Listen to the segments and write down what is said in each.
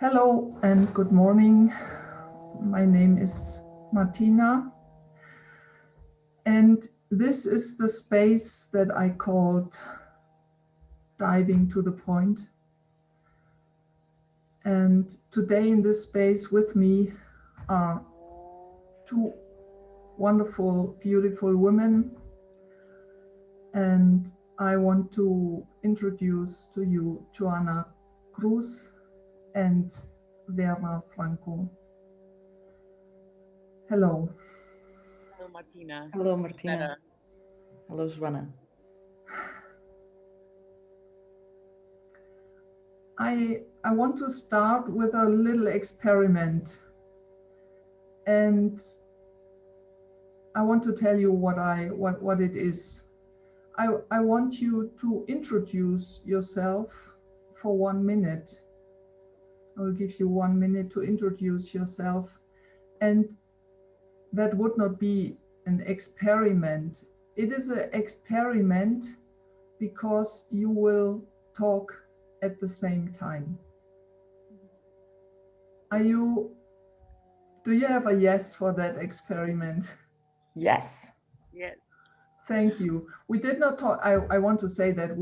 Hello and good morning. My name is Martina, and this is the space that I called Diving to the Point. And today in this space with me are two wonderful, beautiful women. And I want to introduce to you Joana Cruz and Vera Franco. Hello. Hello, Martina. Hello, Martina. Vera. Hello, Joana. I want to start with a little experiment, and I want to tell you what it is. I want you to introduce yourself for 1 minute. I will give you 1 minute to introduce yourself, and that would not be an experiment. It is an experiment because you will talk at the same time. Do you have a yes for that experiment? Yes. Yes. Thank you. We did not talk, I want to say that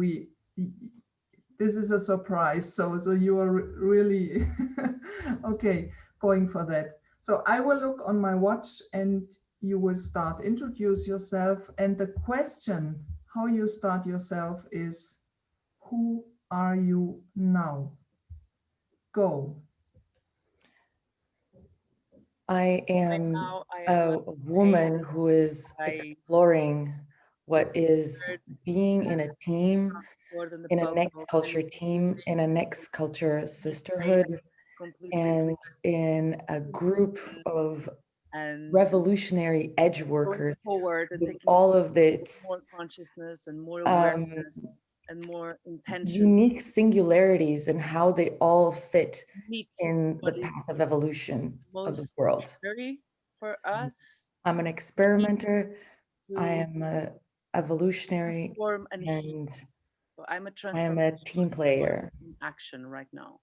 this is a surprise. So you are really, okay, going for that. So I will look on my watch and you will start, introduce yourself. And the question, how you start yourself is, who are you now? Go. I am a woman who is exploring what is being in a team, in a next culture team, in a next culture sisterhood, and in a group of revolutionary edge workers with all of its more consciousness and more awareness and more intention. Unique singularities and how they all fit in the path of evolution of the world. For us, I'm an experimenter. I am a evolutionary, and I am a team player. In action right now.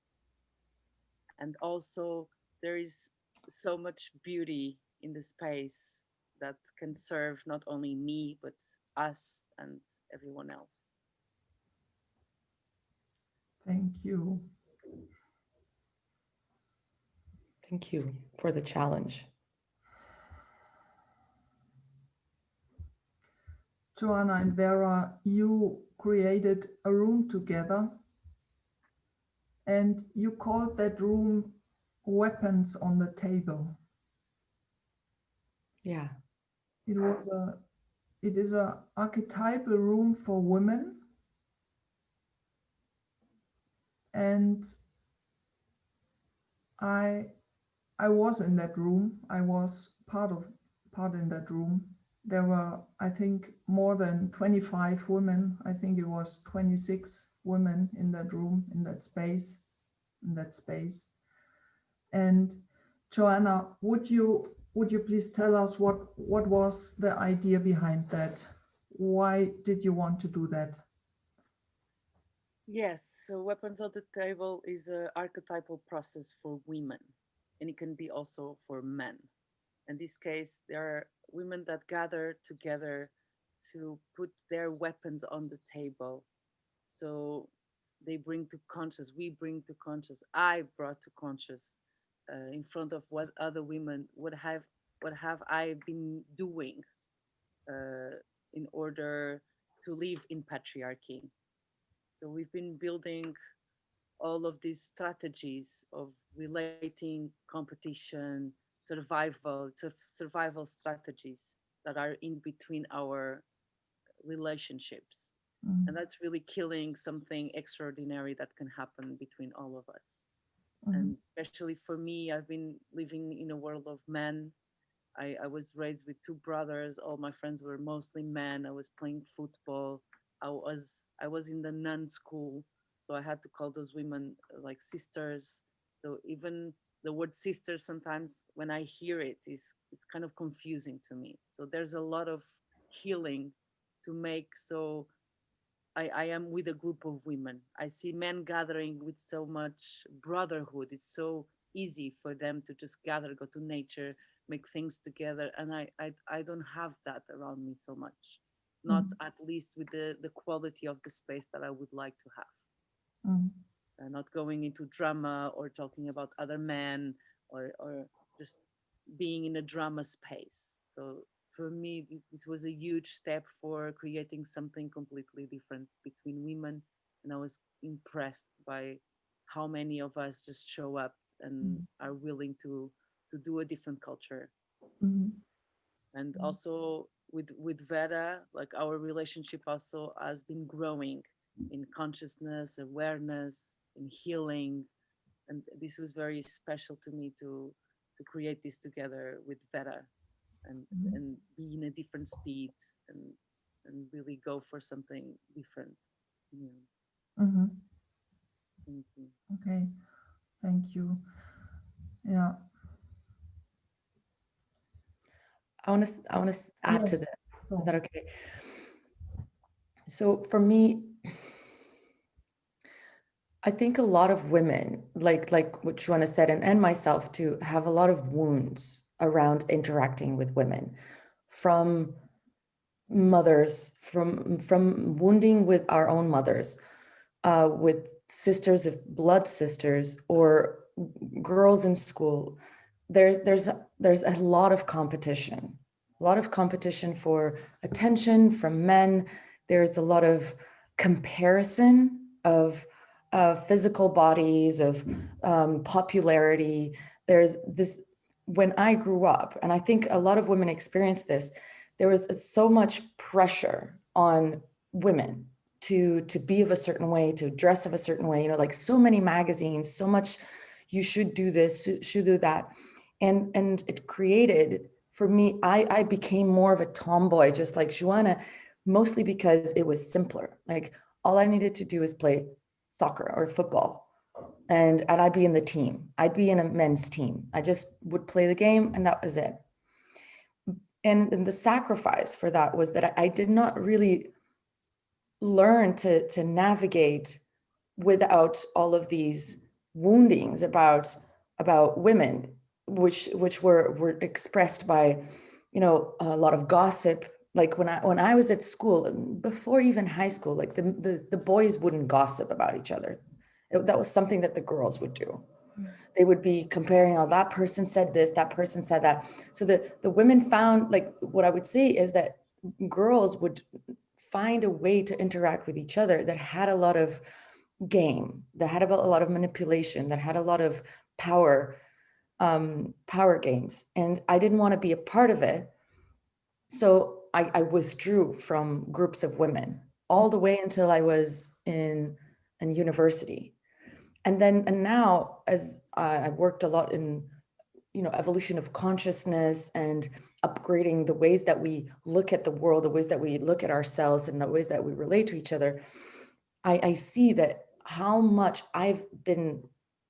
And also there is so much beauty in the space that can serve not only me, but us and everyone else. Thank you. Thank you for the challenge. Joana and Vera, you created a room together and you called that room Weapons on the Table. Yeah. It is a archetypal room for women, and I was in that room. I was part in that room. There were, I think, more than 25 women. I think it was 26 women in that room, in that space. And Joanna, would you please tell us what was the idea behind that? Why did you want to do that? Yes, so Weapons on the Table is an archetypal process for women, and it can be also for men. In this case, there are women that gather together to put their weapons on the table. So they bring to conscious, we bring to conscious, I brought to conscious in front of what other women what have I been doing uh, in order to live in patriarchy. So we've been building all of these strategies of relating competition, survival strategies that are in between our relationships. Mm. And that's really killing something extraordinary that can happen between all of us. Mm. And especially for me, I've been living in a world of men. I was raised with two brothers. All my friends were mostly men. I was playing football. I was in the nun school, so I had to call those women like sisters. So even the word sister sometimes when I hear it is it's kind of confusing to me. So there's a lot of healing to make. So I am with a group of women. I see men gathering with so much brotherhood. It's so easy for them to just gather, go to nature, make things together. And I don't have that around me so much. Not Mm. at least with the quality of the space that I would like to have. Mm. Not going into drama or talking about other men or just being in a drama space. So for me, this was a huge step for creating something completely different between women. And I was impressed by how many of us just show up and Mm. are willing to do a different culture. Mm. And also with Vera, like our relationship also has been growing in consciousness, awareness, in healing, and this was very special to me to create this together with Vera and Mm. and be in a different speed and really go for something different. Yeah. Mm-hmm. Thank you. Okay, thank you. Yeah. I want to add to Yes. that. Is So, that okay? So for me, I think a lot of women, like what Joana said, and myself too, have a lot of wounds around interacting with women, from mothers, from wounding with our own mothers, with sisters of blood sisters, or girls in school. There's a lot of competition, for attention from men. There's a lot of comparison of physical bodies, of popularity. There's this, when I grew up, and I think a lot of women experience this, there was so much pressure on women to be of a certain way, to dress of a certain way, like so many magazines, so much, you should do this, should do that. And it created, for me, I became more of a tomboy, just like Joana, mostly because it was simpler. Like all I needed to do is play soccer or football, and I'd be in the team. I'd be in a men's team. I just would play the game, and that was it. And the sacrifice for that was that I did not really learn to navigate without all of these woundings about women, which were expressed by, a lot of gossip. Like when I was at school, before even high school, like the boys wouldn't gossip about each other. That was something that the girls would do. They would be comparing, oh, that person said this, that person said that. So the women found, like, what I would say is that girls would find a way to interact with each other that had a lot of game, that had a lot of manipulation, that had a lot of power, power games. And I didn't want to be a part of it. So I withdrew from groups of women all the way until I was in university. And now, as I worked a lot in, evolution of consciousness and upgrading the ways that we look at the world, the ways that we look at ourselves, and the ways that we relate to each other, I see that how much I've been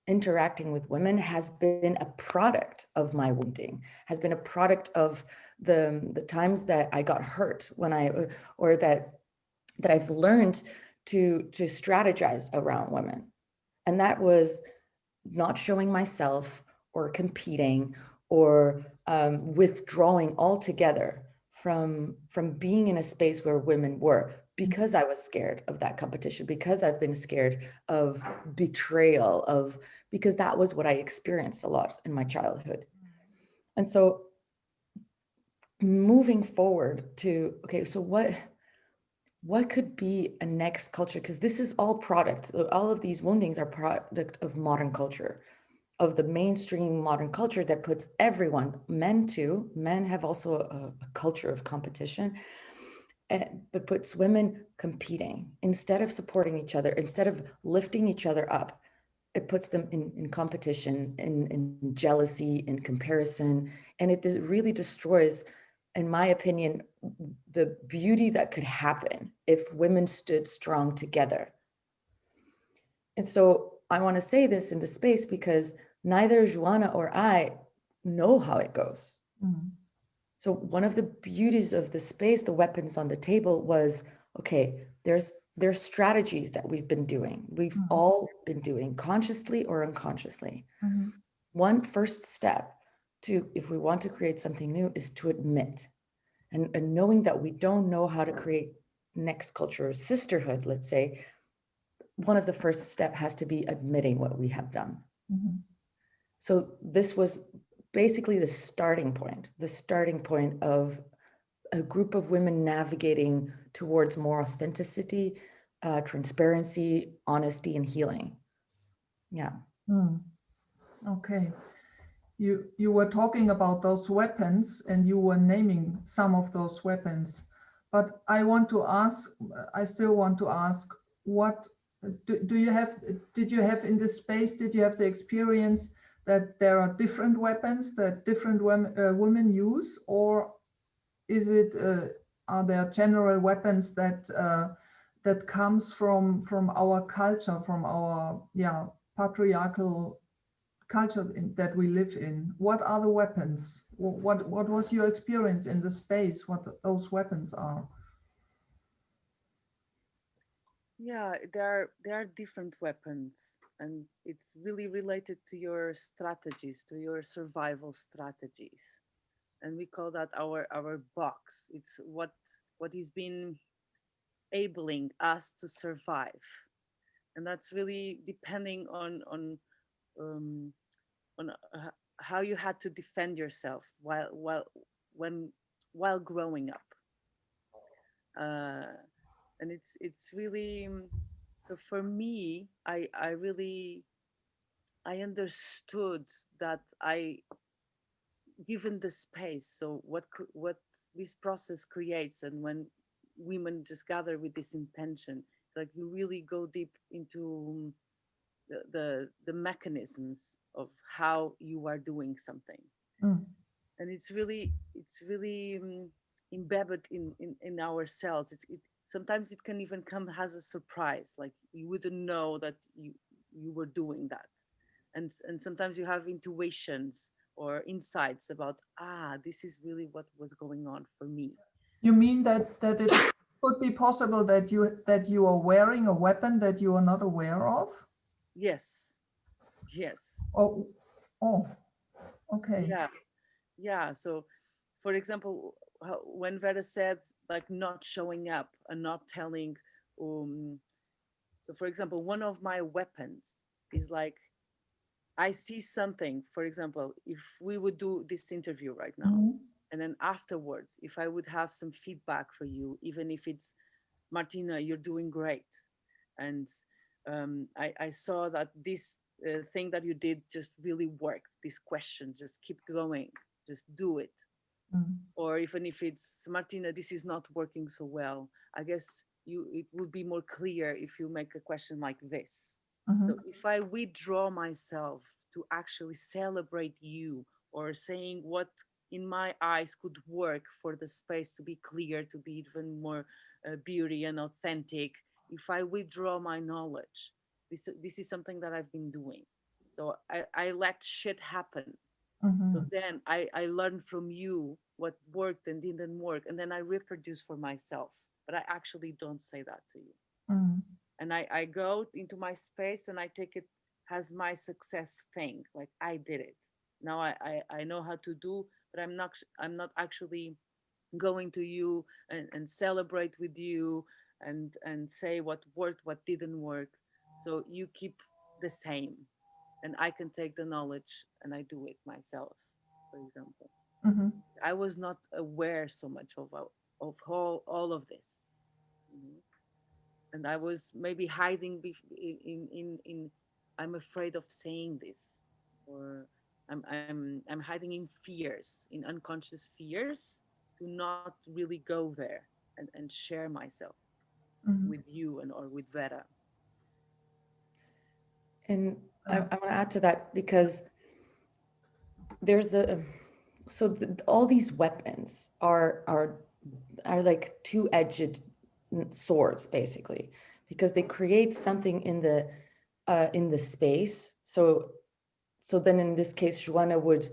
interacting with women has been a product of my wounding, has been a product of the times that I got hurt when or that I've learned to strategize around women. And that was not showing myself, or competing, or withdrawing altogether from being in a space where women were, because I was scared of that competition, because I've been scared of betrayal, because that was what I experienced a lot in my childhood. And so moving forward to, okay, so what could be a next culture? Because this is all product, all of these woundings are product of modern culture, of the mainstream modern culture that puts everyone, men too, men have also a culture of competition, but puts women competing instead of supporting each other, instead of lifting each other up. It puts them in competition, in jealousy, in comparison, and it really destroys, in my opinion, the beauty that could happen if women stood strong together. And so I want to say this in the space because neither Joana or I know how it goes. mm. So one of the beauties of the space, the weapons on the table, was, okay, there's there are strategies that we've been doing. We've all been doing, consciously or unconsciously. One first step to, if we want to create something new, is to admit. And knowing that we don't know how to create next culture or sisterhood, let's say, one of the first step has to be admitting what we have done. So this was basically the starting point of a group of women navigating towards more authenticity, transparency, honesty, and healing. Yeah. Okay. You were talking about those weapons and you were naming some of those weapons, but I still want to ask, what did you have in this space, did you have the experience that there are different weapons that different women use, or is it, are there general weapons that that comes from our culture, from our patriarchal culture that we live in? What are the weapons? What was your experience in the space? What those weapons are? Yeah, there are different weapons, and it's really related to your strategies, to your survival strategies, and we call that our box. It's what is been enabling us to survive, and that's really depending um, on how you had to defend yourself when while growing up, uh, and it's really so for me. I really I understood that I given the space. So what this process creates, and when women just gather with this intention, like you really go deep into the mechanisms of how you are doing something, Mm, and it's really embedded in ourselves. Sometimes it can even come as a surprise, like you wouldn't know that you were doing that, and sometimes you have intuitions or insights about, this is really what was going on for me. you mean that it could be possible that you are wearing a weapon that you are not aware of? Yes, yes, Oh, oh, okay. yeah, yeah. So for example, when Vera said like not showing up and not telling, um so for example, one of my weapons is like, I see something. For example, if we would do this interview right now, Mhm. and then afterwards, if I would have some feedback for you, even if it's, Martina, you're doing great, and I saw that this thing that you did just really worked. This question, just keep going, just do it. Mm, Or even if it's, Martina, this is not working so well, I guess it would be more clear if you make a question like this. So mhm, if I withdraw myself to actually celebrate you, or saying what in my eyes could work for the space to be clear, to be even more beauty and authentic, if I withdraw my knowledge, this is something that I've been doing. So I let shit happen. So mhm, then I learn from you what worked and didn't work, and then I reproduce for myself. But I actually don't say that to you. mm, And I go into my space and I take it as my success thing. Like I did it. Now I know how to do, but I'm not actually going to you and celebrate with you and say what worked, what didn't work. So you keep the same, and I can take the knowledge and I do it myself, for example. mhm, I was not aware so much of all of this, you know? And I was maybe hiding in I'm afraid of saying this, or I'm hiding in fears, in unconscious fears, to not really go there and share myself mhm. with you and or with Vera. And I Uh, want to add to that, because there's all these weapons are like two-edged swords, basically, because they create something in the space. So then in this case, Joana would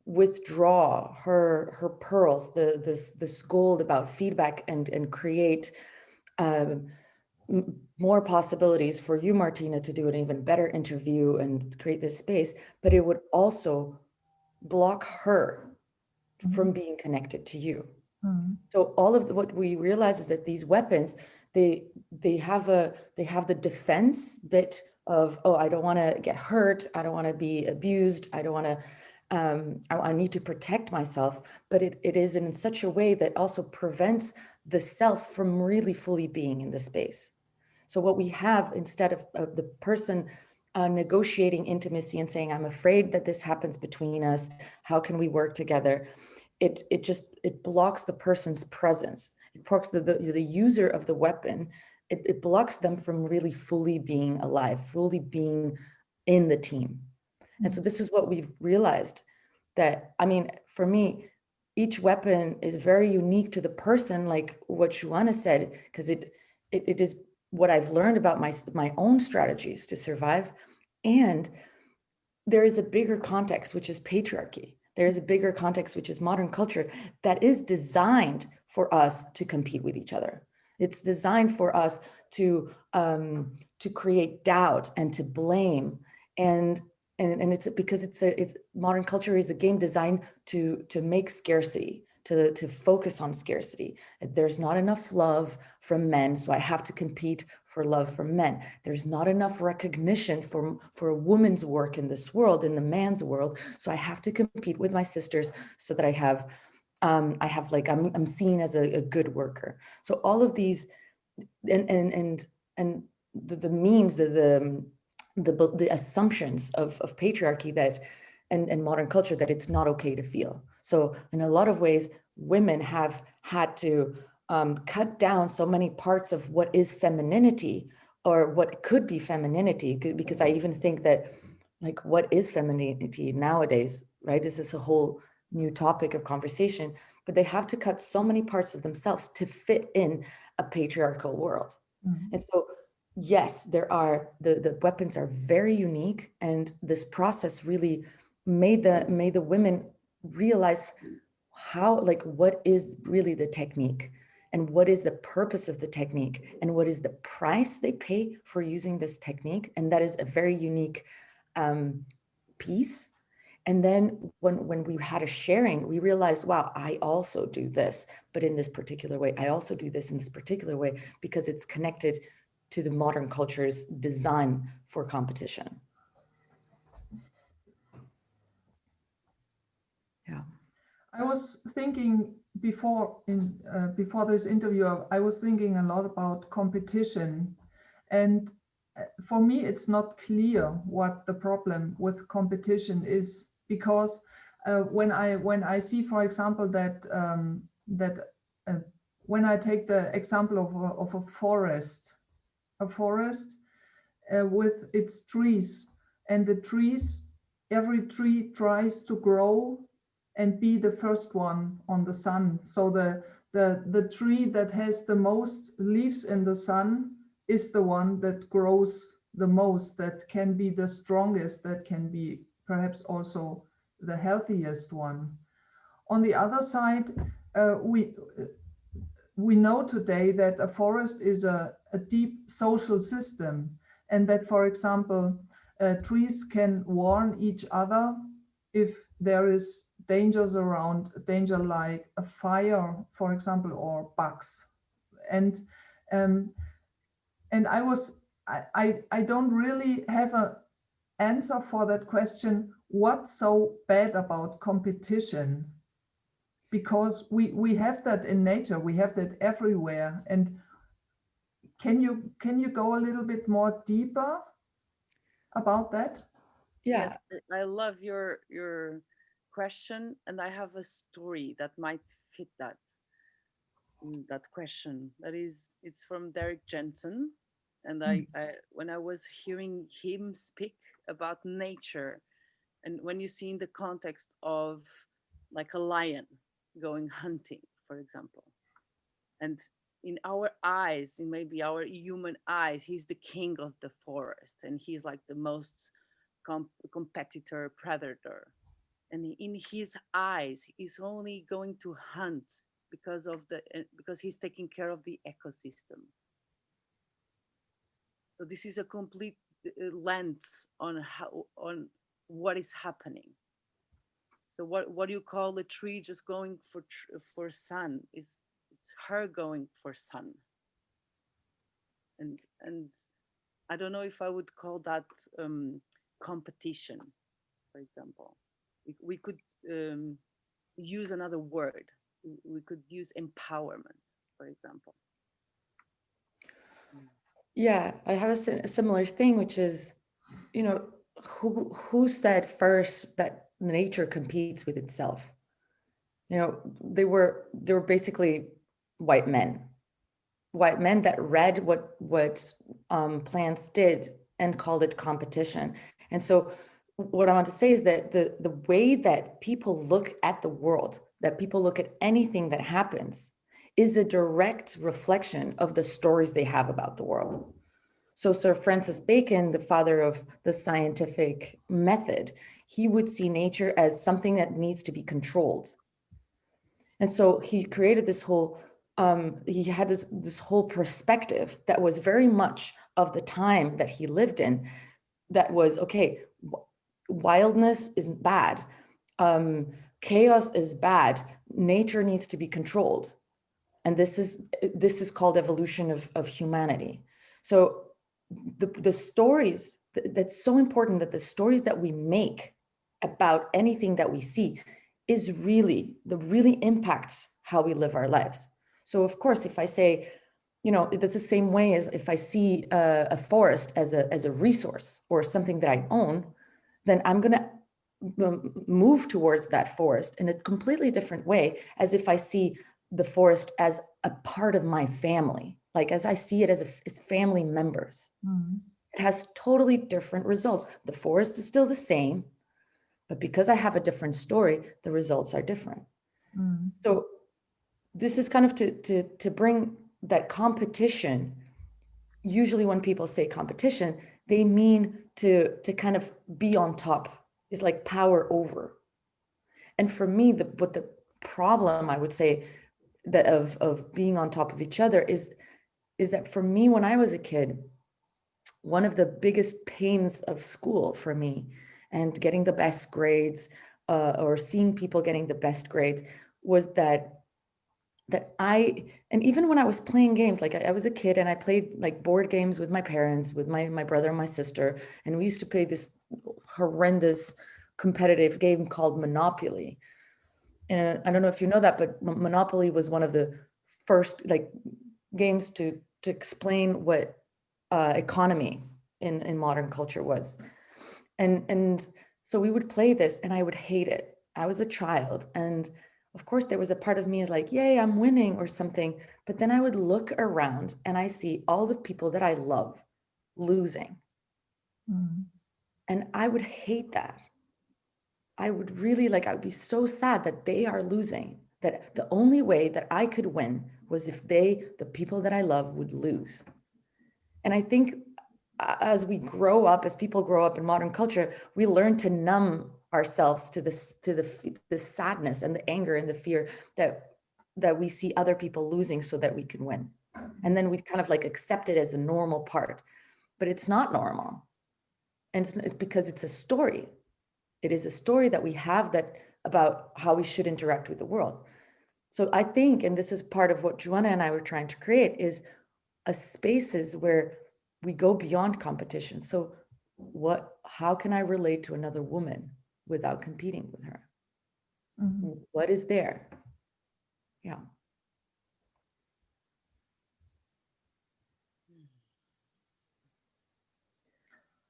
withdraw her pearls, this gold about feedback, and create um, more possibilities for you, Martina, to do an even better interview and create this space, but it would also block her from being connected to you. So all of what we realize is that these weapons, they have the defense bit of, oh, I don't want to get hurt, I don't want to be abused, I don't want to I need to protect myself, but it is in such a way that also prevents the self from really fully being in the space. So what we have, instead of the person negotiating intimacy and saying, I'm afraid that this happens between us, how can we work together? It blocks the person's presence. It blocks the user of the weapon. It blocks them from really fully being alive, fully being in the team. And so this is what we've realized, that, I mean, for me, each weapon is very unique to the person, like what Joana said, because it is what I've learned about my own strategies to survive. And there is a bigger context, which is patriarchy. There is a bigger context, which is modern culture, that is designed for us to compete with each other. It's designed for us to create doubt and to blame. And it's because it's modern culture is a game designed to make scarcity, to focus on scarcity. There's not enough love from men, so I have to compete for love from men. There's not enough recognition for a woman's work in this world, in the man's world, so I have to compete with my sisters so that I'm seen as a good worker. So all of these and the memes, the assumptions of patriarchy that and modern culture, that it's not okay to feel. So in a lot of ways, women have had to cut down so many parts of what is femininity, or what could be femininity, because I even think that, like, what is femininity nowadays, right? This is a whole new topic of conversation, but they have to cut so many parts of themselves to fit in a patriarchal world. And so, yes, there are, the weapons are very unique, and this process really made the women realize how, like, what is really the technique, and what is the purpose of the technique, and what is the price they pay for using this technique. And that is a very unique piece. And then when we had a sharing, we realized, wow, I also do this, but in this particular way. I also do this in this particular way, because it's connected to the modern culture's design for competition. Yeah. I was thinking before this interview, I was thinking a lot about competition, and for me, it's not clear what the problem with competition is, because when I see, for example, that when I take the example of a forest with its trees, and the trees, every tree tries to grow and be the first one on the sun. So the tree that has the most leaves in the sun is the one that grows the most, that can be the strongest, that can be perhaps also the healthiest one. On the other side, we know today that a forest is a deep social system, and that, for example, trees can warn each other if there is dangers around, danger like a fire, for example, or bugs. And um, and I don't really have an answer for that question. What's so bad about competition? Because we have that in nature, we have that everywhere. And can you go a little bit more deeper about that? Yeah. Yes, I love your question, and I have a story that might fit that question. That is, it's from Derek Jensen, and I when I was hearing him speak about nature, and when you see in the context of like a lion going hunting, for example, and in our eyes, in maybe our human eyes, he's the king of the forest, and he's like the most competitor predator, and in his eyes he's only going to hunt because of the because he's taking care of the ecosystem. So this is a complete lens on what is happening. So what do you call a tree just going for sun? Is it's her going for sun. And I don't know if I would call that competition, for example. We could use another word. We could use empowerment, for example. Yeah, I have a similar thing, which is, who said first that nature competes with itself? They were basically white men that read what plants did and called it competition. And so what I want to say is that the way that people look at the world, that people look at anything that happens, is a direct reflection of the stories they have about the world. So Sir Francis Bacon, the father of the scientific method, he would see nature as something that needs to be controlled. And so he created this whole, he had this whole perspective that was very much of the time that he lived in, that was, okay, wildness is bad. Chaos is bad. Nature needs to be controlled. And this is called evolution of humanity. So the stories, that's so important, that the stories that we make about anything that we see is really impacts how we live our lives. So of course, if I say, it's the same way as if I see a forest as a resource or something that I own, then I'm going to move towards that forest in a completely different way as if I see the forest as a part of my family, like as I see it as family members. Mm-hmm. It has totally different results. The forest is still the same, but because I have a different story, the results are different. Mm-hmm. So this is kind of to bring that competition. Usually when people say competition, they mean to kind of be on top. It's like power over. And for me, what the problem, I would say, that of being on top of each other is that for me, when I was a kid, one of the biggest pains of school for me and getting the best grades, or seeing people getting the best grades, was that and even when I was playing games, like I was a kid and I played like board games with my parents, with my brother and my sister, and we used to play this horrendous competitive game called Monopoly. And I don't know if you know that, but Monopoly was one of the first like games to explain what economy in modern culture was. And so we would play this and I would hate it. I was a child, and of course there was a part of me is like, yay, I'm winning or something. But then I would look around and I see all the people that I love losing. Mm-hmm. And I would hate that. I would really I would be so sad that they are losing, that the only way that I could win was if the people that I love, would lose. And I think as we grow up, as people grow up in modern culture, we learn to numb ourselves to the sadness and the anger and the fear that we see other people losing so that we can win. And then we kind of accept it as a normal part, but it's not normal. And it's because it's a story. It is a story that we have about how we should interact with the world. So I think, and this is part of what Joana and I were trying to create, is a spaces where we go beyond competition. So how can I relate to another woman without competing with her? Mm-hmm. What is there? Yeah.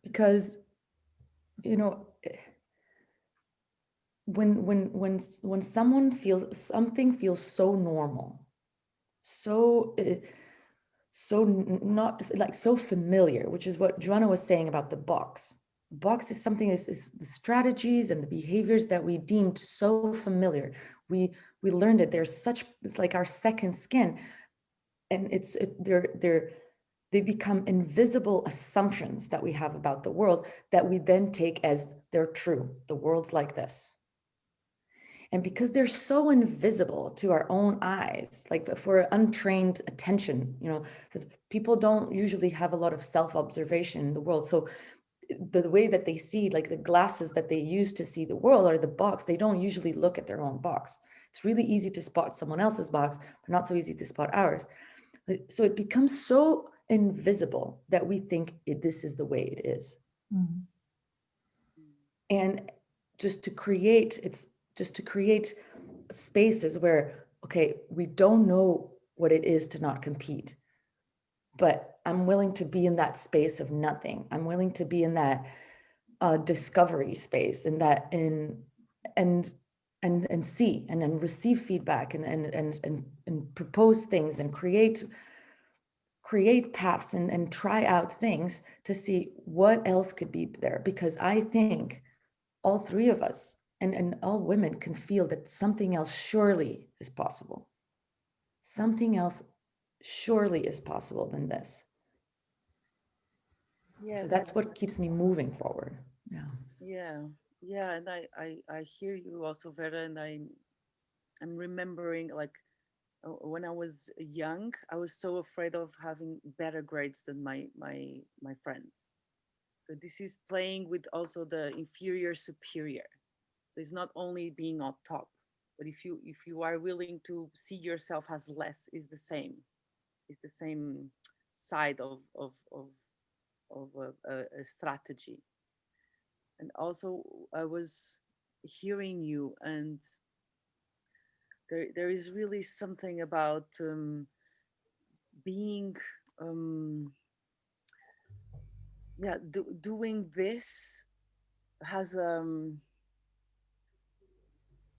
Because, when someone something feels so normal, so not so familiar, which is what Joana was saying about the box. Box is something is the strategies and the behaviors that we deemed so familiar. We learned it. It's like our second skin, and they become invisible assumptions that we have about the world that we then take as they're true. The world's like this. And because they're so invisible to our own eyes, like for untrained attention, people don't usually have a lot of self-observation in the world. So the way that they see, like the glasses that they use to see the world or the box, they don't usually look at their own box. It's really easy to spot someone else's box, but not so easy to spot ours. So it becomes so invisible that we think this is the way it is. Mm-hmm. And just to create spaces where, okay, we don't know what it is to not compete, but I'm willing to be in that space of nothing. I'm willing to be in that discovery space, and that and see and then receive feedback and propose things and create paths and try out things to see what else could be there. Because I think all three of us and all women can feel that something else surely is possible. Something else surely is possible than this. Yes. So that's what keeps me moving forward. Yeah. Yeah. And I hear you also, Vera, and I'm remembering, like, when I was young, I was so afraid of having better grades than my friends. So this is playing with also the inferior superior. So it's not only being on top, but if you are willing to see yourself as less, is the same. It's the same side of a strategy. And also, I was hearing you, and there is really something about being doing this has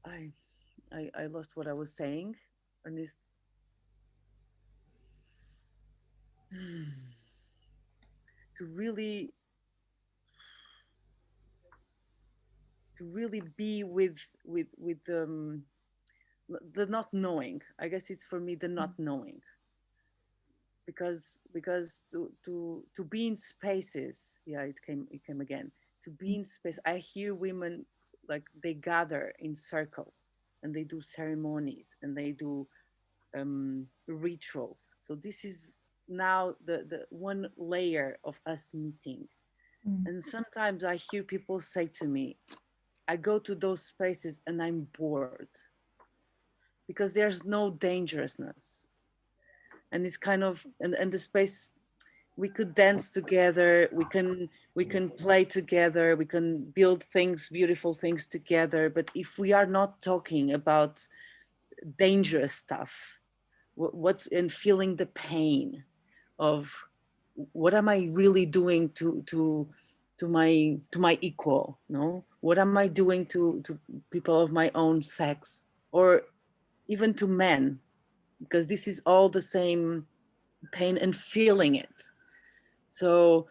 I, I lost what I was saying, and it's to really be with the not knowing. I guess it's for me the not knowing, because to be in spaces, yeah, it came again, to be in space. I hear women, like, they gather in circles and they do ceremonies and they do rituals. So this is now the one layer of us meeting. And sometimes I hear people say to me, I go to those spaces and I'm bored because there's no dangerousness. And it's kind of, and the space, we could dance together, we can play together, we can build things, beautiful things together. But if we are not talking about dangerous stuff, what's in feeling the pain of what am I really doing to my equal, no, what am I doing to people of my own sex, or even to men, because this is all the same pain and feeling it. So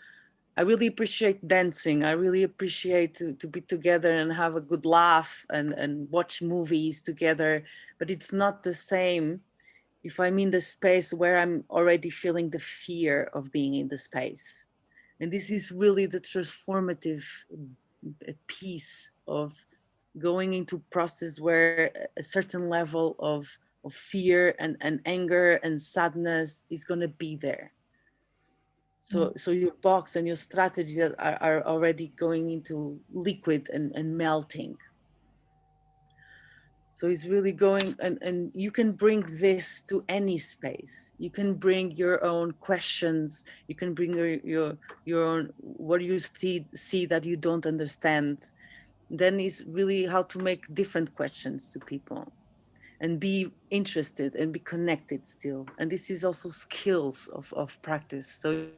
I really appreciate dancing. I really appreciate to be together and have a good laugh and watch movies together. But it's not the same if I'm in the space where I'm already feeling the fear of being in the space. And this is really the transformative piece of going into process where a certain level of fear and anger and sadness is going to be there. So your box and your strategy are already going into liquid and melting. So it's really going, and you can bring this to any space. You can bring your own questions. You can bring your own, what you see that you don't understand. Then it's really how to make different questions to people and be interested and be connected still. And this is also skills of practice. So it's really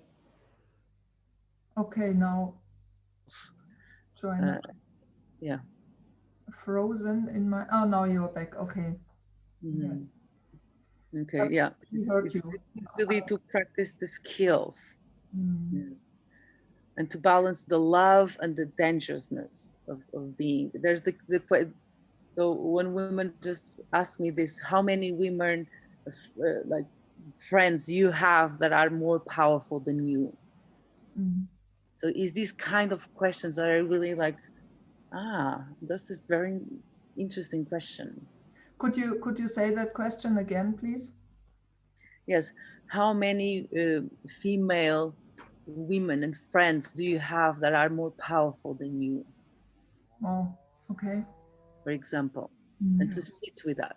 Okay, now Joanna. Yeah. Frozen in my, oh, now you're back. Okay. Mm-hmm. Yes. Okay, yeah. We heard It's you. really to practice the skills. Mm. And to balance the love and the dangerousness of being. There's so when women just ask me this, how many women, like, friends you have that are more powerful than you? So is these kind of questions that are really like, that's a very interesting question. Could you say that question again, please? Yes. How many female women and friends do you have that are more powerful than you? Oh, okay. For example, and to sit with that.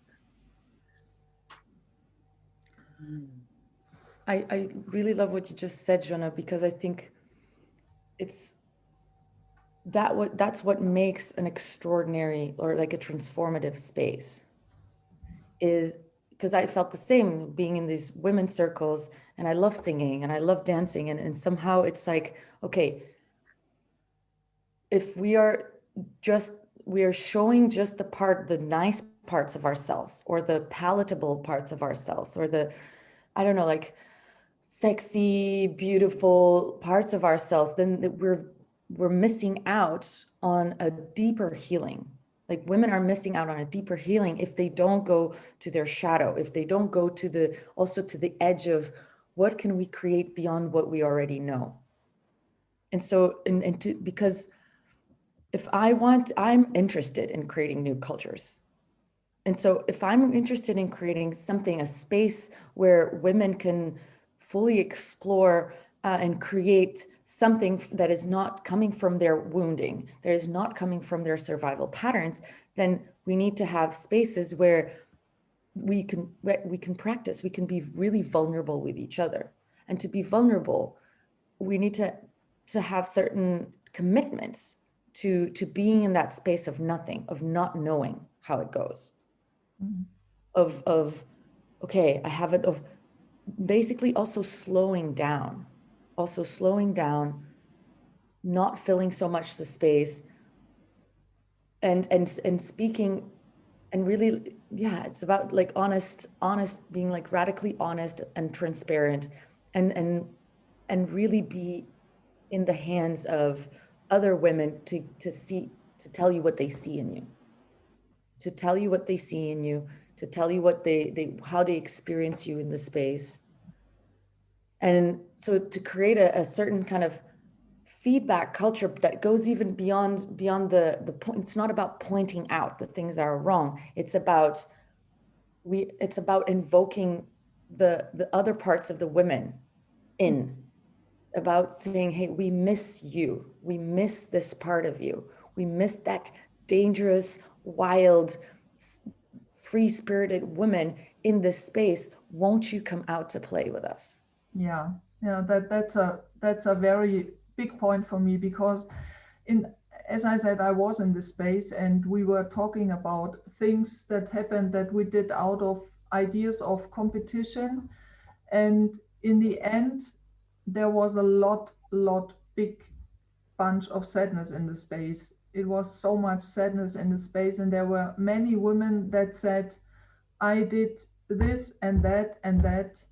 I really love what you just said, Joana, because I think it's that's what makes an extraordinary or like a transformative space, is because I felt the same being in these women's circles, and I love singing and I love dancing, and somehow it's like, okay, if we are showing just the nice parts of ourselves, or the palatable parts of ourselves, or the, I don't know, like sexy, beautiful parts of ourselves, then we're missing out on a deeper healing. Like women are missing out on a deeper healing if they don't go to their shadow, if they don't go to the edge of what can we create beyond what we already know. And so, because I'm interested in creating new cultures. And so if I'm interested in creating something, a space where women can fully explore and create something that is not coming from their wounding, that is not coming from their survival patterns, then we need to have spaces where we can practice, we can be really vulnerable with each other. And to be vulnerable, we need to have certain commitments to being in that space of nothing, of not knowing how it goes. Of okay, I have it, of basically also slowing down, not filling so much the space, and speaking, and really, yeah, it's about like honest, being like radically honest and transparent, and really be in the hands of other women to tell you what they see in you, to tell you what they see in you, to tell you what how they experience you in the space. And so to create a certain kind of feedback culture that goes even beyond the point. It's not about pointing out the things that are wrong. It's about invoking the other parts of the women in, about saying, hey, we miss you. We miss this part of you. We miss that dangerous, wild, free-spirited woman in this space. Won't you come out to play with us? Yeah, that's a very big point for me, because as I said, I was in this space and we were talking about things that happened that we did out of ideas of competition, and in the end there was a lot big bunch of sadness in the space. It was so much sadness in the space, and there were many women that said, I did this and that and that,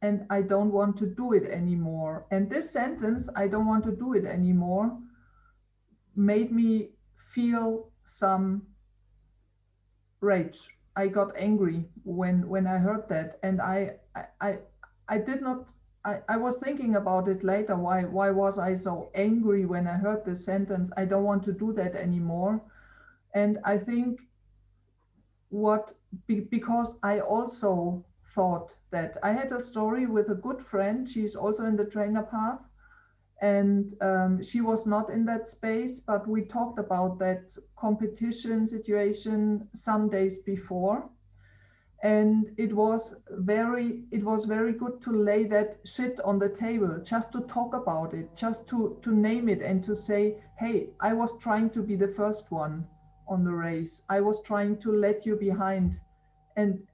and I don't want to do it anymore. And this sentence, I don't want to do it anymore, made me feel some rage. I got angry when I heard that, and I did not. I was thinking about it later. Why was I so angry when I heard this sentence? I don't want to do that anymore. And I think because I also thought that I had a story with a good friend. She's also in the trainer path, and she was not in that space, but we talked about that competition situation some days before, and it was very good to lay that shit on the table, just to talk about it, just to name it, and to say, hey, I was trying to be the first one on the race, I was trying to let you behind, and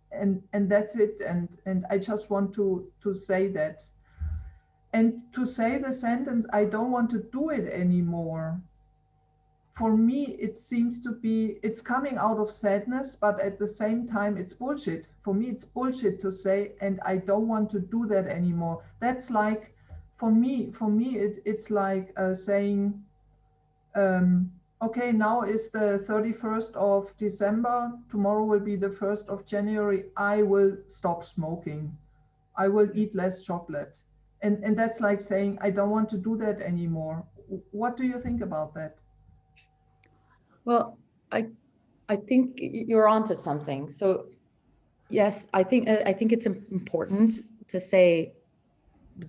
that's it, and I just want to say that. And to say the sentence, I don't want to do it anymore, for me, it seems to be, it's coming out of sadness, but at the same time, it's bullshit. For me, it's bullshit to say, and I don't want to do that anymore. That's like, it's like saying, okay, now is the 31st of December, tomorrow will be the 1st of January, I will stop smoking. I will eat less chocolate. And that's like saying, I don't want to do that anymore. What do you think about that? Well, I think you're onto something. So yes, I think it's important to say,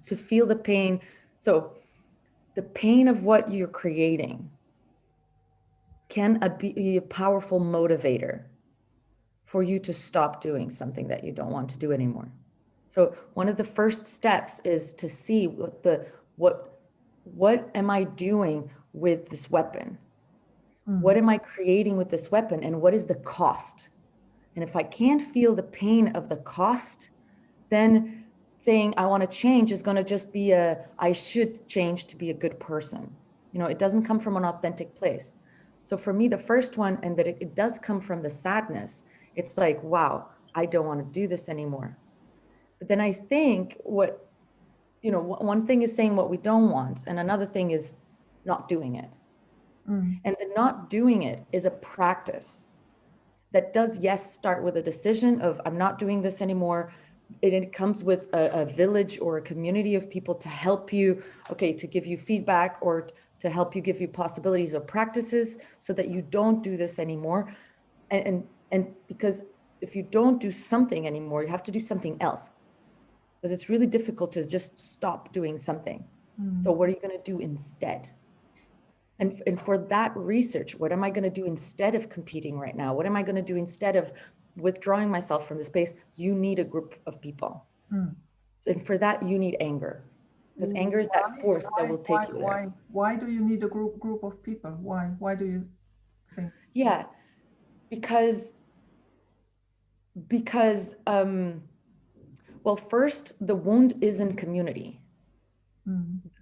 to feel the pain. So the pain of what you're creating can be a powerful motivator for you to stop doing something that you don't want to do anymore. So one of the first steps is to see what am I doing with this weapon? What am I creating with this weapon, and what is the cost? And if I can't feel the pain of the cost, then saying I want to change is going to just be I should change to be a good person. It doesn't come from an authentic place. So for me, the first one, and that it does come from the sadness, it's like, wow, I don't want to do this anymore. But then I think one thing is saying what we don't want, and another thing is not doing it. And the not doing it is a practice that does, yes, start with a decision of I'm not doing this anymore. It comes with a village or a community of people to help you, to give you feedback or to help you, give you possibilities or practices so that you don't do this anymore. And because if you don't do something anymore, you have to do something else, because it's really difficult to just stop doing something. So what are you going to do instead? And for that research, what am I going to do instead of competing right now? What am I going to do instead of withdrawing myself from the space? You need a group of people. And for that, you need anger. Because anger is that force that will take you there. Why do you need a group of people? Why do you think? Yeah, because well, first, the wound is in community.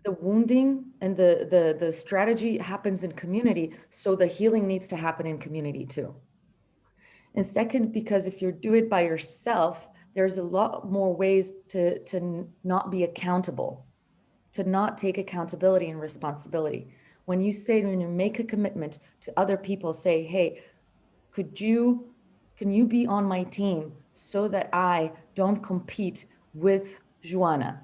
The wounding and the strategy happens in community, so the healing needs to happen in community too. And second, because if you do it by yourself, there's a lot more ways to not be accountable, to not take accountability and responsibility. When you make a commitment to other people, say, hey, can you be on my team so that I don't compete with Joana?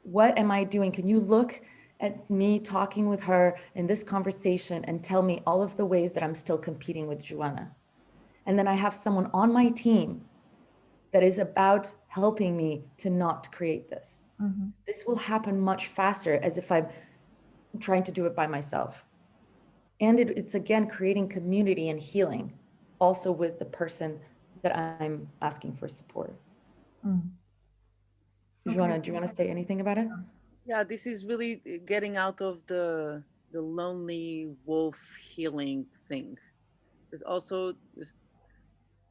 What am I doing? Can you look at me talking with her in this conversation and tell me all of the ways that I'm still competing with Joana? And then I have someone on my team that is about helping me to not create this. This will happen much faster as if I'm trying to do it by myself. And it's again creating community and healing also with the person that I'm asking for support. Joana, do you want to say anything about it? Yeah, this is really getting out of the lonely wolf healing thing. There's also just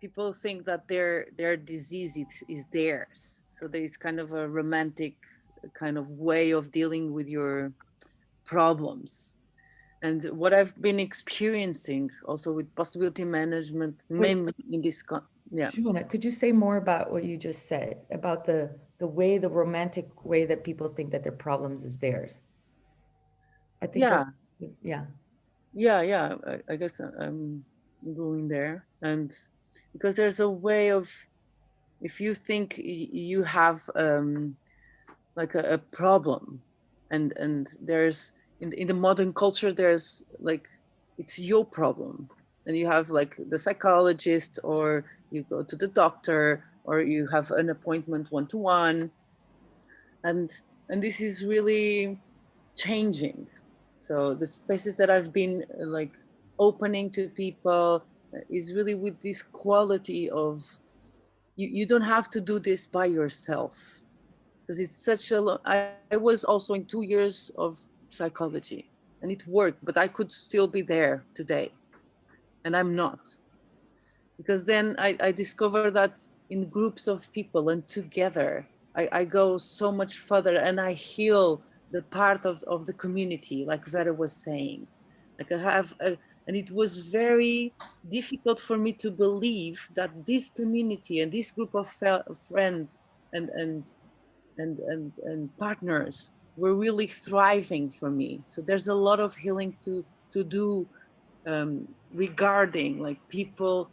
people think that their disease is theirs, so there's kind of a romantic kind of way of dealing with your problems. And what I've been experiencing also with possibility management, mainly in this Joana, could you say more about what you just said about the romantic way that people think that their problems is theirs? I think I guess I'm going there. And because there's a way of, if you think you have like a problem, and there's in the modern culture, there's like, it's your problem, and you have like the psychologist, or you go to the doctor, or you have an appointment one-to-one, and this is really changing. So the spaces that I've been like opening to people is really with this quality of, you don't have to do this by yourself, because it's such a I was also in 2 years of psychology, and it worked, but I could still be there today, and I'm not. Because then I discovered that in groups of people and together, I go so much further, and I heal the part of the community, like Vera was saying. Like and it was very difficult for me to believe that this community and this group of friends and partners were really thriving for me. So there's a lot of healing to do, regarding like people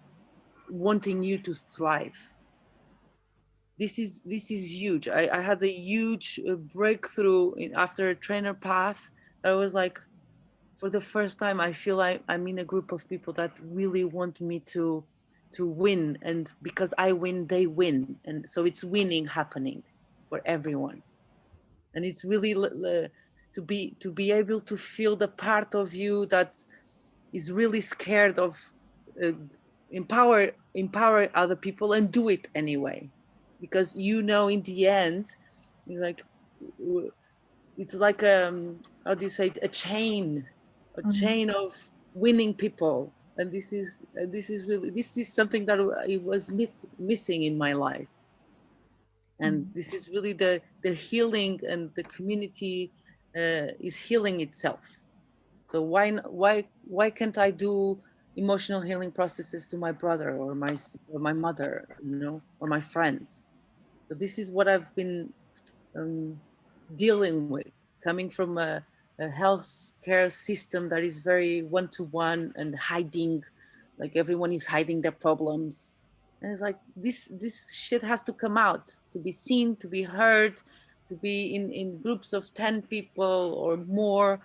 wanting you to thrive. This is huge. I had a huge breakthrough after a trainer path. I was like, for the first time, I feel like I'm in a group of people that really want me to win, and because I win, they win, and so it's winning happening. for everyone. And it's really to be able to feel the part of you that is really scared of uh, empower other people and do it anyway, because you know in the end, like, it's like how do you say it? A chain of winning people. And this is really, this is something that it was missing in my life. And this is really the healing, and the community is healing itself. So why can't I do emotional healing processes to my brother or my mother, you know, or my friends? So this is what I've been um, dealing with, coming from a health care system that is very one-to-one and hiding, like everyone is hiding their problems. And it's like this shit has to come out, to be seen, to be heard, to be in groups of 10 people or more,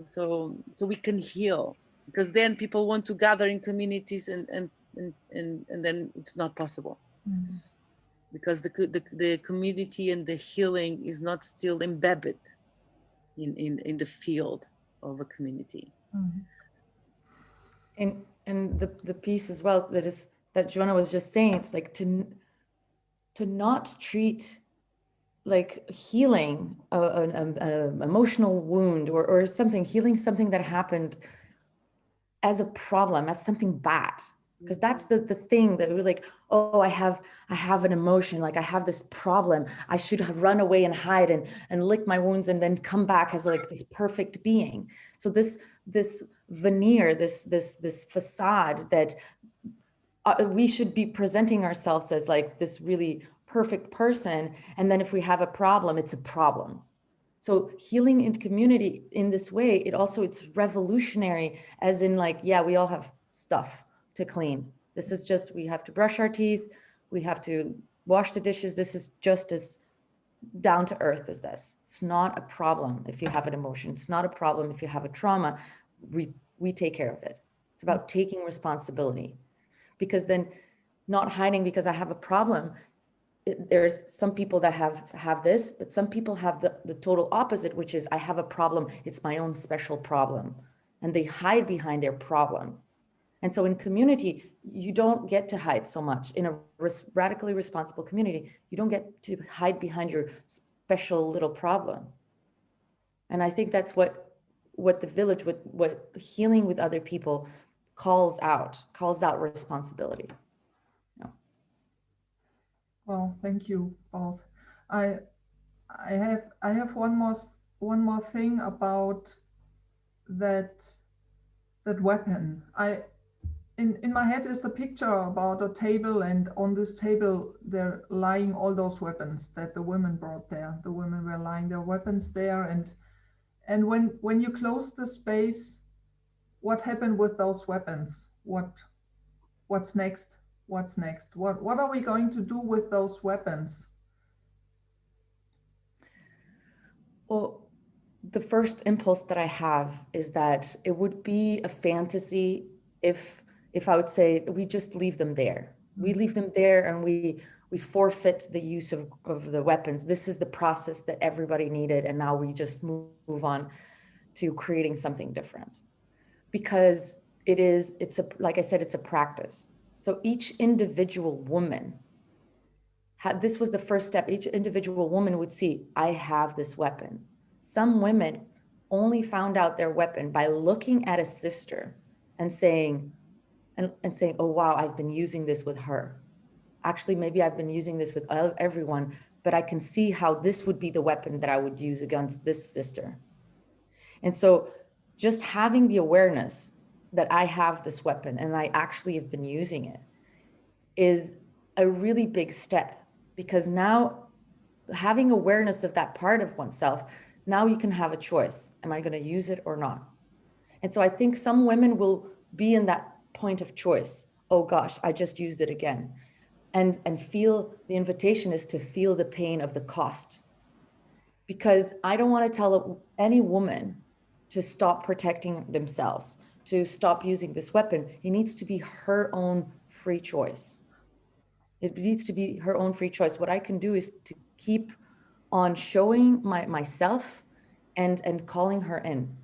so we can heal. Because then people want to gather in communities, and then it's not possible, because the community and the healing is not still embedded in the field of a community. And the piece as well that Joana was just saying, it's like to not treat like healing an emotional wound or something, healing something that happened as a problem, as something bad. Because that's the thing that we're like, oh, I have an emotion, like I have this problem. I should have run away and hide and lick my wounds and then come back as like this perfect being. So this veneer, this facade that we should be presenting ourselves as like this really perfect person. And then if we have a problem, it's a problem. So healing in community in this way, it's revolutionary, as in like, yeah, we all have stuff to clean. This is just, we have to brush our teeth. We have to wash the dishes. This is just as down to earth as this. It's not a problem if you have an emotion. It's not a problem if you have a trauma. We take care of it. It's about taking responsibility, because then not hiding because I have a problem. There's some people that have this, but some people have the total opposite, which is I have a problem. It's my own special problem. And they hide behind their problem. And so in community, you don't get to hide so much. In a radically responsible community, you don't get to hide behind your special little problem. And I think that's what the village, what healing with other people calls out responsibility. Yeah. Well, thank you both. I have one more thing about that weapon. In my head is the picture about a table, and on this table they're lying all those weapons that the women brought there. The women were lying their weapons there, and when you close the space, what happened with those weapons? What's next? What's next? What are we going to do with those weapons? Well, the first impulse that I have is that it would be a fantasy if I would say we just leave them there. We leave them there and we forfeit the use of the weapons. This is the process that everybody needed, and now we just move on to creating something different. Because like I said, it's a practice. So each individual woman, this was the first step. Each individual woman would see, I have this weapon. Some women only found out their weapon by looking at a sister and saying, oh, wow, I've been using this with her. Actually, maybe I've been using this with everyone, but I can see how this would be the weapon that I would use against this sister. And so just having the awareness that I have this weapon and I actually have been using it is a really big step, because now having awareness of that part of oneself, now you can have a choice. Am I going to use it or not? And so I think some women will be in that point of choice. Oh gosh, I just used it again. And feel the invitation is to feel the pain of the cost. Because I don't want to tell any woman to stop protecting themselves, to stop using this weapon. It needs to be her own free choice. It needs to be her own free choice. What I can do is to keep on showing myself and calling her in,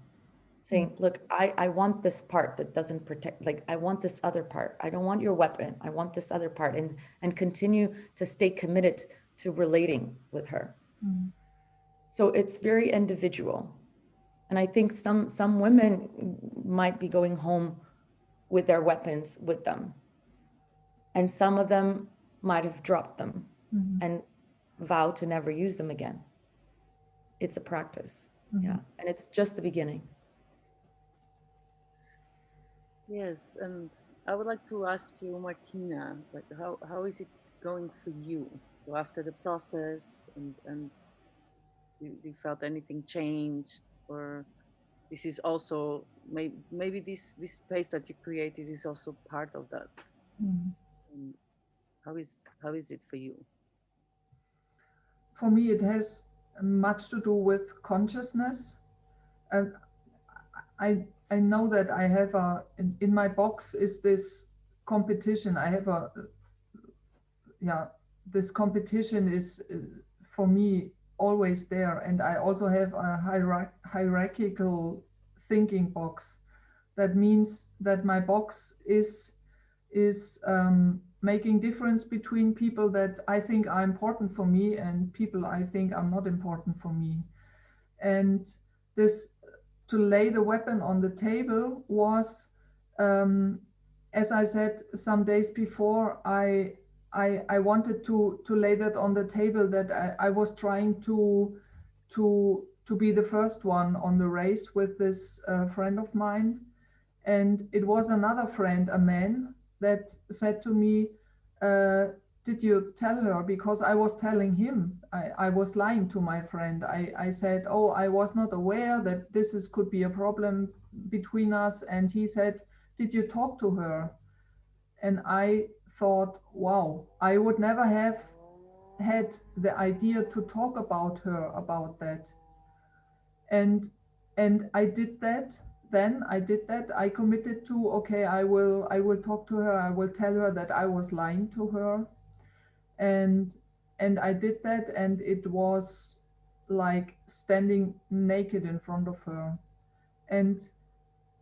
saying, look, I want this part that doesn't protect, like, I want this other part. I don't want your weapon. I want this other part, and continue to stay committed to relating with her. So it's very individual. And I think some women might be going home with their weapons with them. And some of them might have dropped them and vow to never use them again. It's a practice. Yeah. And it's just the beginning. Yes, and I would like to ask you, Martina, like how is it going for you? So after the process, and you felt anything change, or this is also maybe this space that you created is also part of that. And how is it for you? For me, it has much to do with consciousness. And I know that I have in my box is this competition. I have this competition is for me always there. And I also have a hierarchical thinking box. That means that my box is making difference between people that I think are important for me and people I think are not important for me. And this, to lay the weapon on the table was, as I said some days before, I wanted to lay that on the table, that I was trying to be the first one on the race with this friend of mine. And it was another friend, a man, that said to me, did you tell her? Because I was telling him, I was lying to my friend. I said, oh, I was not aware that could be a problem between us. And he said, did you talk to her? And I thought, wow, I would never have had the idea to talk about her about that. And I did that. Then I did that. I committed to, okay, I will talk to her. I will tell her that I was lying to her. And I did that, and it was like standing naked in front of her. And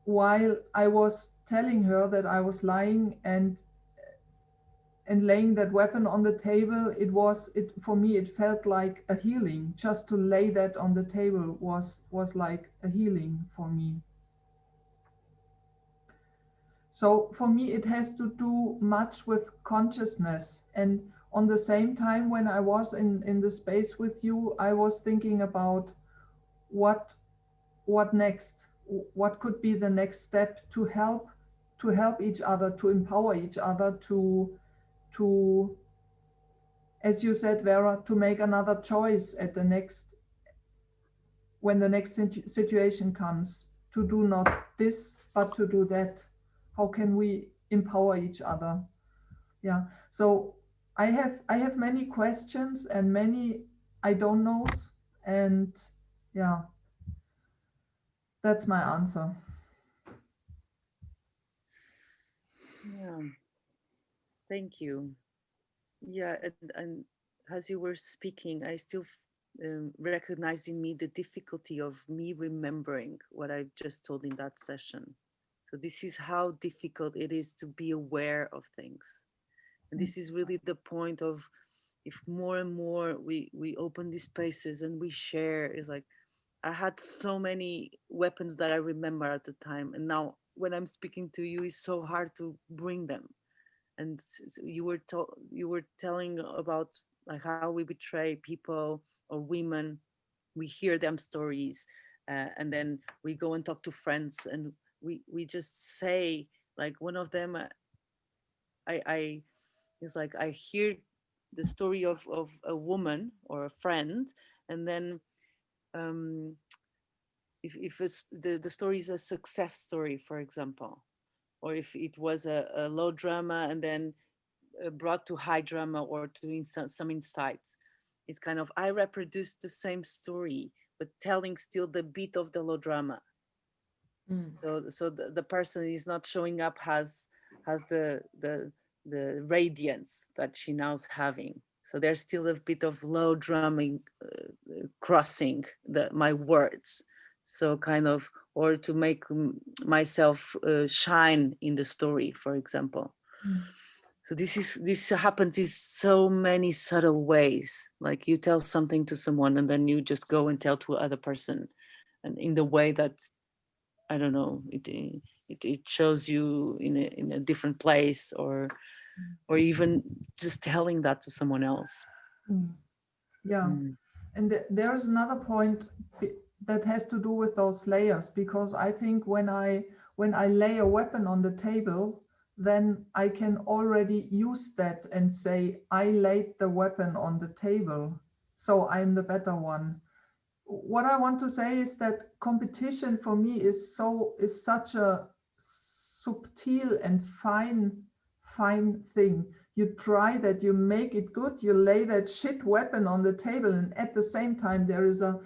while I was telling her that I was lying and laying that weapon on the table, it for me, it felt like a healing. Just to lay that on the table was like a healing for me. So for me, it has to do much with consciousness. And on the same time, when I was in the space with you, I was thinking about what next, what could be the next step to help each other, to empower each other, to, as you said, Vera, to make another choice at the next, when the next situation comes, to do not this, but to do that. How can we empower each other? Yeah. So I have many questions and many I don't knows, and yeah, that's my answer. Yeah, thank you. Yeah, and as you were speaking, I still recognize in me the difficulty of me remembering what I just told in that session. So this is how difficult it is to be aware of things. And this is really the point of, if more and more we open these spaces and we share, is like, I had so many weapons that I remember at the time, and now when I'm speaking to you, it's so hard to bring them. And you were telling about like how we betray people or women. We hear them stories, and then we go and talk to friends, and we just say, like, one of them, I it's like I hear the story of a woman or a friend, and then um, if the story is a success story, for example, or if it was a low drama and then brought to high drama or to some insights, it's kind of, I reproduce the same story but telling still the beat of the low drama. So the person is not showing up has the radiance that she now's having. So there's still a bit of low drumming crossing my words. So kind of, or to make myself shine in the story, for example. So this happens in so many subtle ways. Like you tell something to someone and then you just go and tell to other person, and in the way that, I don't know, it shows you in a different place, or even just telling that to someone else. Yeah. And there is another point that has to do with those layers, because I think when I lay a weapon on the table, then I can already use that and say, I laid the weapon on the table, so I'm the better one. What I want to say is that competition for me is such a subtle and fine thing. You try that, you make it good, you lay that shit weapon on the table, and at the same time there is a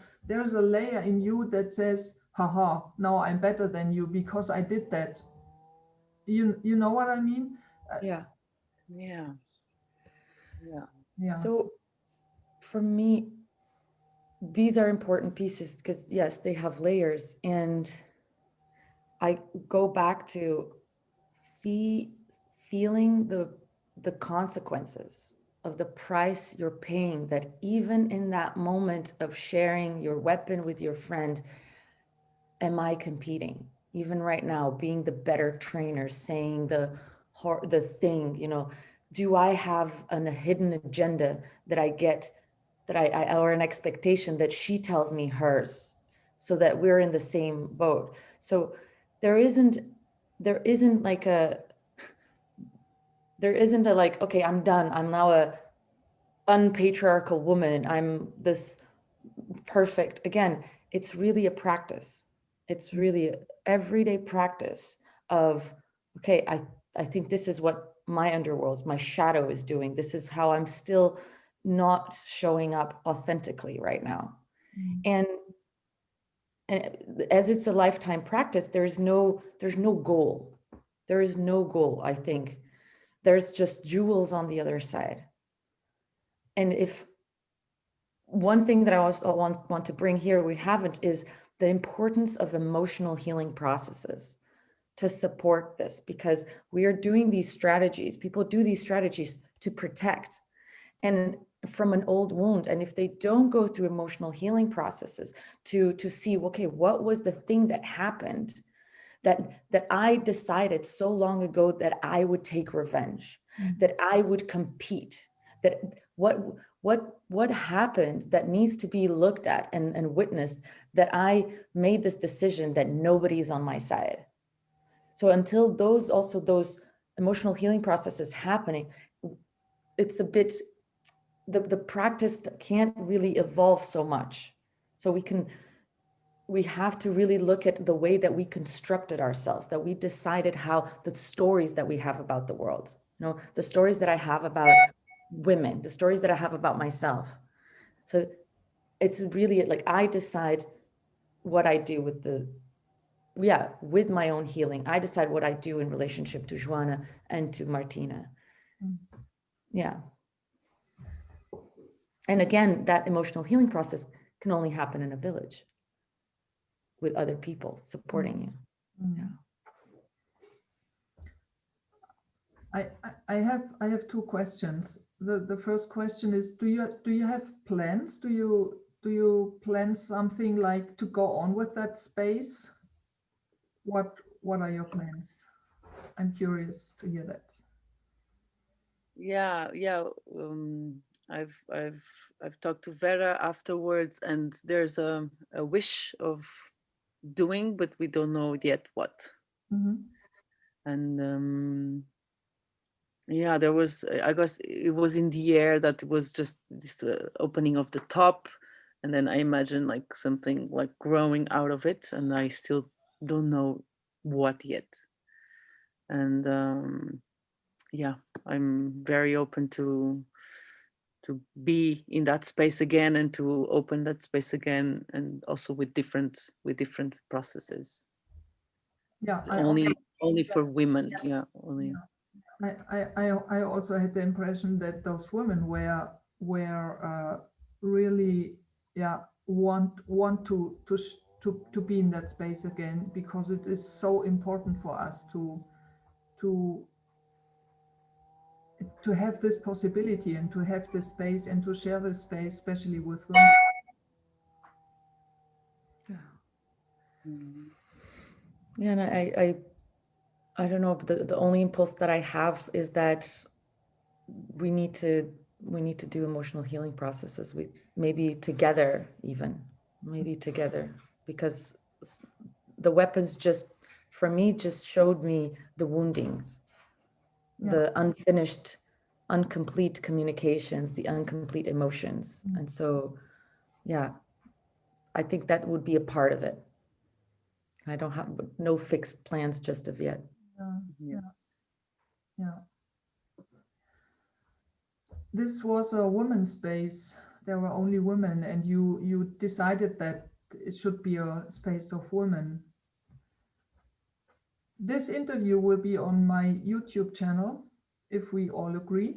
layer in you that says, haha, now I'm better than you because I did that. You know what I mean? Yeah. Yeah. So for me, these are important pieces because yes, they have layers, and I go back to feeling the consequences of the price you're paying, that even in that moment of sharing your weapon with your friend, am I competing? Even right now, being the better trainer, saying the thing, do I have a hidden agenda that I get, that I or an expectation that she tells me hers, so that we're in the same boat? So there isn't like okay, I'm done, I'm now a unpatriarchal woman, I'm this perfect. Again, it's really a practice. It's really an everyday practice of, okay, I think this is what my underworld, my shadow is doing. This is how I'm still not showing up authentically right now. And as it's a lifetime practice, there's no goal. There is no goal, I think. There's just jewels on the other side. And if one thing that I also want to bring here, we haven't, is the importance of emotional healing processes to support this, because we are doing these strategies. People do these strategies to protect and from an old wound. And if they don't go through emotional healing processes to see, okay, what was the thing that happened that I decided so long ago that I would take revenge, that I would compete, that what happened that needs to be looked at and witnessed, that I made this decision that nobody's on my side. So until those emotional healing processes happening, it's a bit, the practice can't really evolve so much. So we have to really look at the way that we constructed ourselves, that we decided how the stories that we have about the world, the stories that I have about women, the stories that I have about myself. So it's really like, I decide what I do with my own healing. I decide what I do in relationship to Joana and to Martina. Yeah. And again, that emotional healing process can only happen in a village with other people supporting you. Yeah. I have two questions. The first question is, do you have plans? Do you plan something like to go on with that space? What are your plans? I'm curious to hear that. Yeah. I've talked to Vera afterwards, and there's a wish of doing, but we don't know yet what. And yeah, there was, I guess it was in the air that it was just this opening of the top, and then I imagine like something like growing out of it, and I still don't know what yet. And yeah, I'm very open to be in that space again, and to open that space again, and also with different processes. Yeah, only for women. Yeah, only. I also had the impression that those women were really, yeah, want to be in that space again, because it is so important for us to have this possibility and to have this space and to share this space, especially with women. Yeah. Mm. Yeah, and I don't know, but the only impulse that I have is that we need to do emotional healing processes. We maybe together, maybe together, because the weapons just, for me, just showed me the woundings, the unfinished, incomplete communications, the incomplete emotions. And so, yeah, I think that would be a part of it. I don't have no fixed plans just of yet. Yes. Yeah. This was a women's space. There were only women, and you decided that it should be a space of women. This interview will be on my YouTube channel, if we all agree,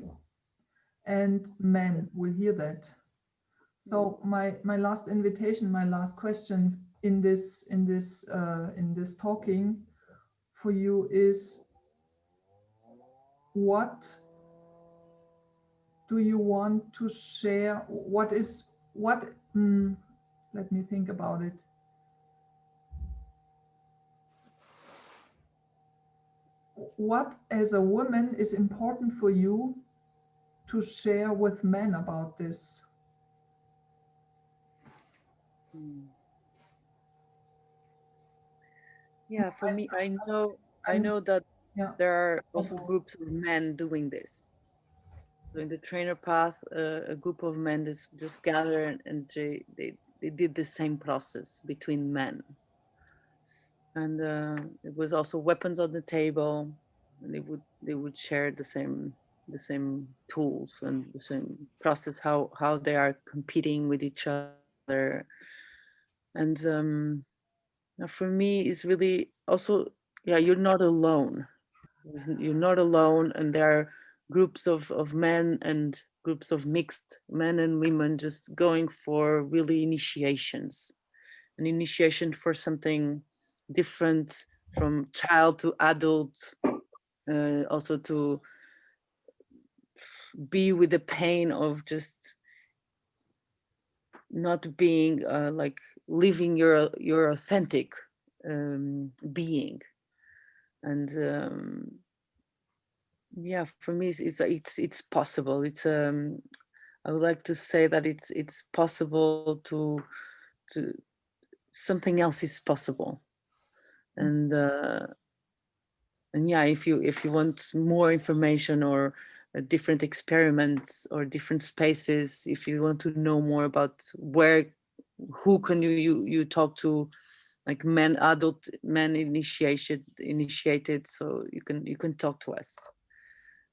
and men will hear that. So my last invitation, my last question in this talking for you is, what do you want to share? Let me think about it. What, as a woman, is important for you to share with men about this? Yeah, for me, I know that there are also groups of men doing this. So in the trainer path, a group of men just gather and they did the same process between men. And it was also weapons on the table, and they would share the same tools and the same process, how they are competing with each other. And for me, it's really also, yeah, you're not alone. You're not alone, and there are groups of men and groups of mixed men and women just going for really initiations, an initiation for something different from child to adult, also to be with the pain of just not being like living your authentic being. And yeah, for me, it's possible. It's I would like to say that it's possible to something else is possible. And yeah, if you want more information or different experiments or different spaces, if you want to know more about who can you talk to, like adult men initiated, so you can talk to us.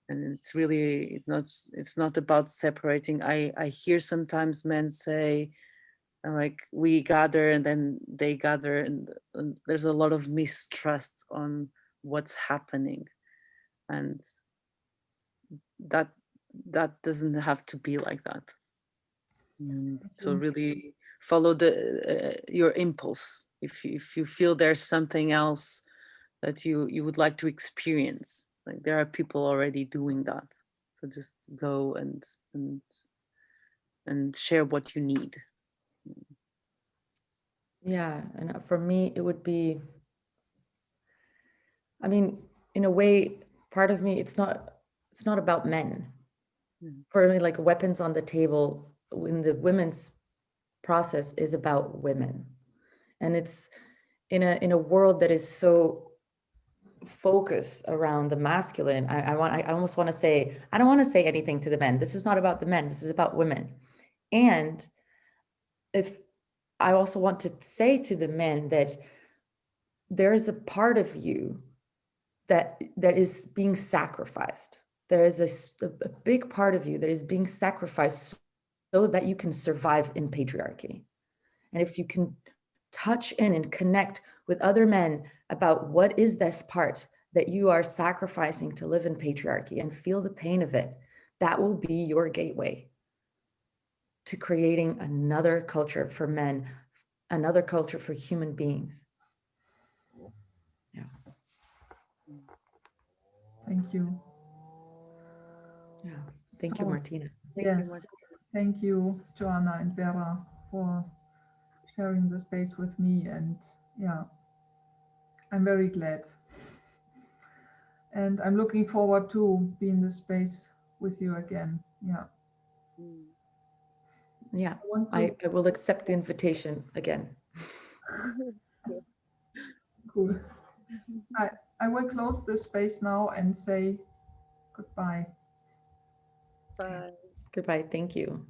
And it's really it's not about separating. I hear sometimes men say, like, we gather and then they gather, and there's a lot of mistrust on what's happening, and that doesn't have to be like that. So really follow your impulse. If you feel there's something else that you would like to experience, like, there are people already doing that, so just go and share what you need. Yeah, and for me, it would be, I mean, in a way, part of me, it's not about men. For me, like, weapons on the table in the women's process is about women. And it's in a world that is so focused around the masculine. I almost want to say, I don't want to say anything to the men. This is not about the men. This is about women. And if I also want to say to the men that there's a part of you that is being sacrificed. There is a big part of you that is being sacrificed so that you can survive in patriarchy. And if you can touch in and connect with other men about what is this part that you are sacrificing to live in patriarchy and feel the pain of it, that will be your gateway. to creating another culture for men, another culture for human beings. Yeah. Thank you. Yeah. Thank you, Martina. Yes. Thank you, Joana and Vera, for sharing the space with me. And yeah, I'm very glad. And I'm looking forward to be in this space with you again. Yeah. Yeah, I will accept the invitation again. Cool. I will close this space now and say goodbye. Bye. Goodbye. Thank you.